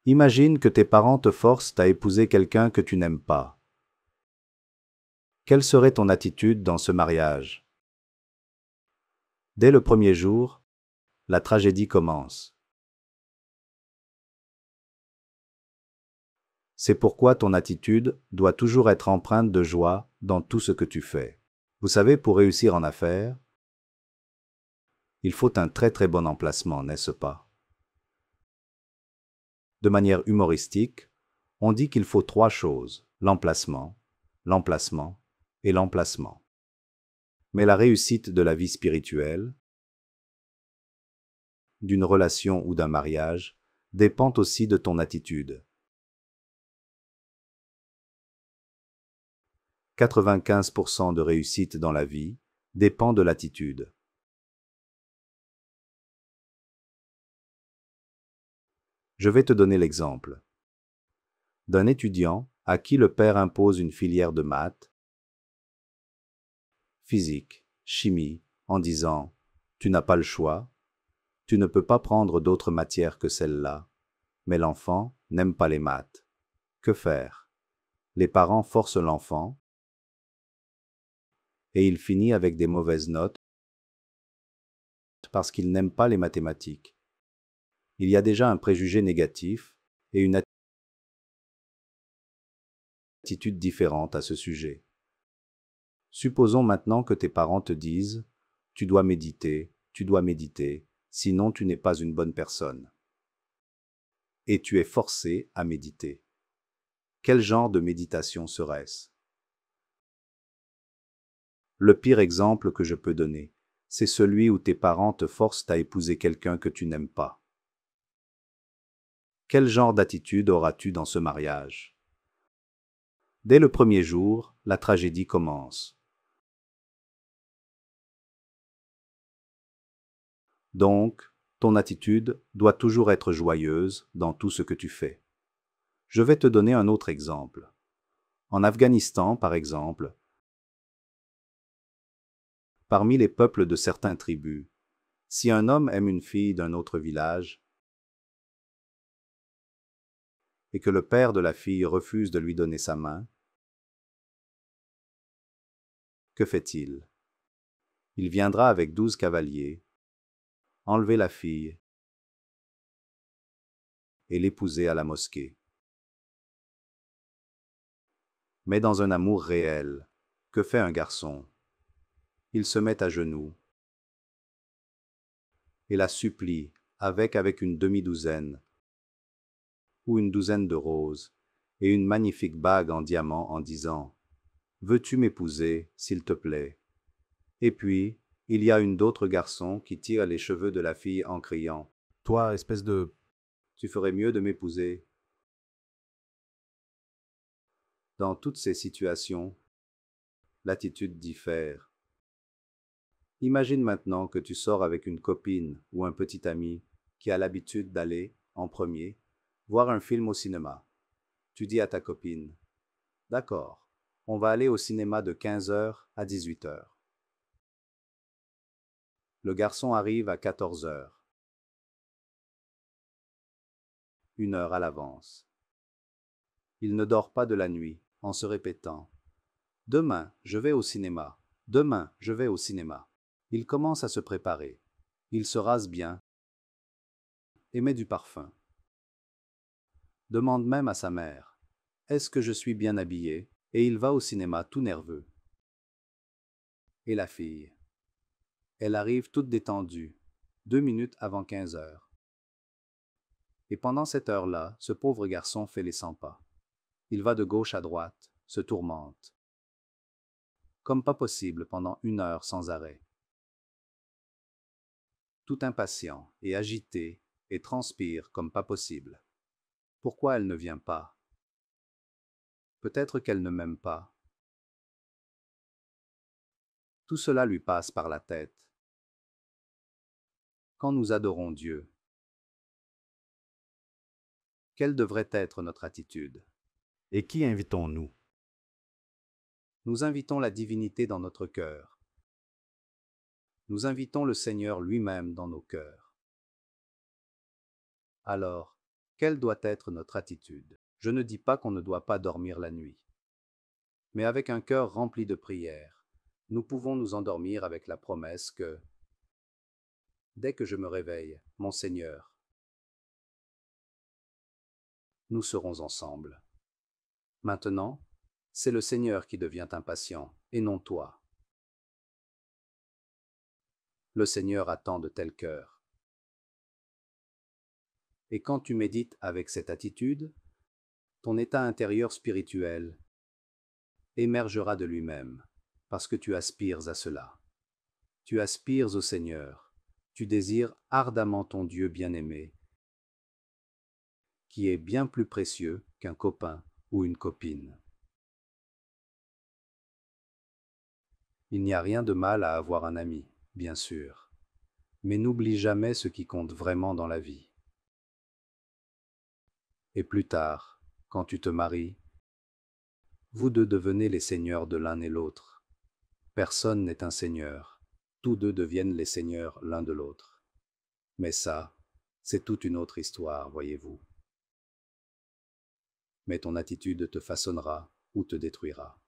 Imagine que tes parents te forcent à épouser quelqu'un que tu n'aimes pas. Quelle serait ton attitude dans ce mariage? Dès le premier jour, la tragédie commence. C'est pourquoi ton attitude doit toujours être empreinte de joie dans tout ce que tu fais. Vous savez, pour réussir en affaires, il faut un très très bon emplacement, n'est-ce pas? De manière humoristique, on dit qu'il faut 3 choses, l'emplacement, l'emplacement et l'emplacement. Mais la réussite de la vie spirituelle, d'une relation ou d'un mariage, dépend aussi de ton attitude. 95% de réussite dans la vie dépend de l'attitude. Je vais te donner l'exemple d'un étudiant à qui le père impose une filière de maths, physique, chimie, en disant « Tu n'as pas le choix, tu ne peux pas prendre d'autres matières que celle-là, mais l'enfant n'aime pas les maths. Que faire? Les parents forcent l'enfant et il finit avec des mauvaises notes parce qu'il n'aime pas les mathématiques. Il y a déjà un préjugé négatif et une attitude différente à ce sujet. Supposons maintenant que tes parents te disent « Tu dois méditer, sinon tu n'es pas une bonne personne. » Et tu es forcé à méditer. Quel genre de méditation serait-ce? Le pire exemple que je peux donner, c'est celui où tes parents te forcent à épouser quelqu'un que tu n'aimes pas. Quel genre d'attitude auras-tu dans ce mariage? Dès le premier jour, la tragédie commence. Donc, ton attitude doit toujours être joyeuse dans tout ce que tu fais. Je vais te donner un autre exemple. En Afghanistan, par exemple, parmi les peuples de certaines tribus, si un homme aime une fille d'un autre village et que le père de la fille refuse de lui donner sa main, que fait-il? Il viendra avec 12 cavaliers, enlever la fille et l'épouser à la mosquée. Mais dans un amour réel, que fait un garçon? Il se met à genoux et la supplie avec une demi-douzaine ou une douzaine de roses et une magnifique bague en diamant en disant « Veux-tu m'épouser, s'il te plaît ?» Et puis, il y a une d'autres garçons qui tirent les cheveux de la fille en criant « Toi, espèce de... tu ferais mieux de m'épouser. » Dans toutes ces situations, l'attitude diffère. Imagine maintenant que tu sors avec une copine ou un petit ami qui a l'habitude d'aller, en premier, voir un film au cinéma. Tu dis à ta copine « D'accord, on va aller au cinéma de 15h à 18h. » Le garçon arrive à 14h, 1 heure à l'avance. Il ne dort pas de la nuit en se répétant « Demain, je vais au cinéma. Demain, je vais au cinéma. » Il commence à se préparer. Il se rase bien et met du parfum. Demande même à sa mère « Est-ce que je suis bien habillé ?» Et il va au cinéma tout nerveux. Et la fille? Elle arrive toute détendue, 2 minutes avant 15h. Et pendant cette heure-là, ce pauvre garçon fait les 100 pas. Il va de gauche à droite, se tourmente. Comme pas possible pendant 1 heure sans arrêt. Tout impatient et agité et transpire comme pas possible. Pourquoi elle ne vient pas? Peut-être qu'elle ne m'aime pas. Tout cela lui passe par la tête. Quand nous adorons Dieu, quelle devrait être notre attitude? Et qui invitons-nous? Nous invitons la divinité dans notre cœur. Nous invitons le Seigneur lui-même dans nos cœurs. Alors, Quelle doit être notre attitude? Je ne dis pas qu'on ne doit pas dormir la nuit. Mais avec un cœur rempli de prières, nous pouvons nous endormir avec la promesse que, dès que je me réveille, mon Seigneur, nous serons ensemble. Maintenant, c'est le Seigneur qui devient impatient, et non toi. Le Seigneur attend de tels cœurs. Et quand tu médites avec cette attitude, ton état intérieur spirituel émergera de lui-même, parce que tu aspires à cela. Tu aspires au Seigneur, tu désires ardemment ton Dieu bien-aimé, qui est bien plus précieux qu'un copain ou une copine. Il n'y a rien de mal à avoir un ami, bien sûr, mais n'oublie jamais ce qui compte vraiment dans la vie. Et plus tard, quand tu te maries, vous deux devenez les seigneurs de l'un et l'autre. Personne n'est un seigneur, tous deux deviennent les seigneurs l'un de l'autre. Mais ça, c'est toute une autre histoire, voyez-vous. Mais ton attitude te façonnera ou te détruira.